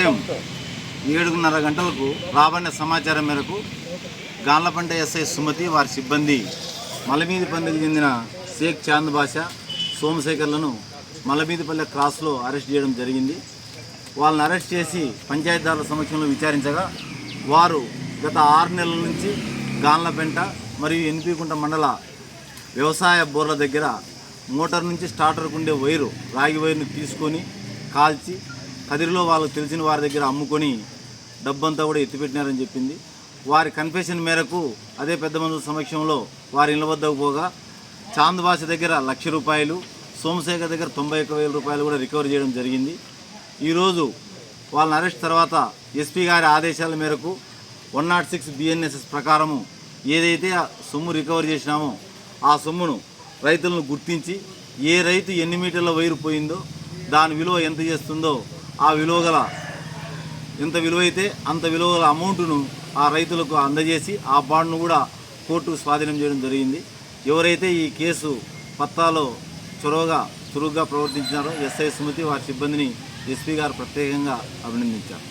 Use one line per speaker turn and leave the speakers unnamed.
ఉదయం 7:30 గంటలకు రాబడిన సమాచారం మేరకు గాన్లపంట ఎస్ఐ సుమతి వారి సిబ్బంది మలమీదిపల్లికి చెందిన షేక్ చాంద్ బాషా, సోమశేఖర్లను మలమీదిపల్లె క్రాస్లో అరెస్ట్ చేయడం జరిగింది. వాళ్ళని అరెస్ట్ చేసి పంచాయతీదారుల సమక్షంలో విచారించగా వారు గత 6 నెలల నుంచి గాన్లపేంట మరియు ఎన్పీకుంట మండల వ్యవసాయ బోర్ల దగ్గర మోటార్ నుంచి స్టార్టర్కు ఉండే రాగి వైరును తీసుకొని కాల్చి కదిరిలో వాళ్ళకు తెలిసిన వారి దగ్గర అమ్ముకొని డబ్బంతా కూడా ఎత్తిపెట్టినారని చెప్పింది. వారి కన్ఫెషన్ మేరకు అదే పెద్ద మనుషుల సమక్షంలో వారి ఇళ్ల వద్దకు పోగా చాంద్ బాష దగ్గర ₹1,00,000, సోమశేఖర్ దగ్గర ₹91,000 కూడా రికవర్ చేయడం జరిగింది. ఈరోజు వాళ్ళని అరెస్ట్ తర్వాత ఎస్పీ గారి ఆదేశాల మేరకు 106 BNSS ప్రకారము ఏదైతే ఆ సొమ్ము రికవర్ చేసినామో ఆ సొమ్మును రైతులను గుర్తించి ఏ రైతు ఎన్ని మీటర్ల వైరు పోయిందో దాని విలువ ఎంత చేస్తుందో ఆ విలువ గల ఎంత విలువ అయితే అంత విలువ గల అమౌంట్ను ఆ రైతులకు అందజేసి ఆ బాండ్ను కూడా కోర్టుకు స్వాధీనం చేయడం జరిగింది. ఎవరైతే ఈ కేసు పత్తాలో చురుగ్గా ప్రవర్తించినారో ఎస్ఐ సుమతి వారి సిబ్బందిని ఎస్పీ గారు ప్రత్యేకంగా అభినందించారు.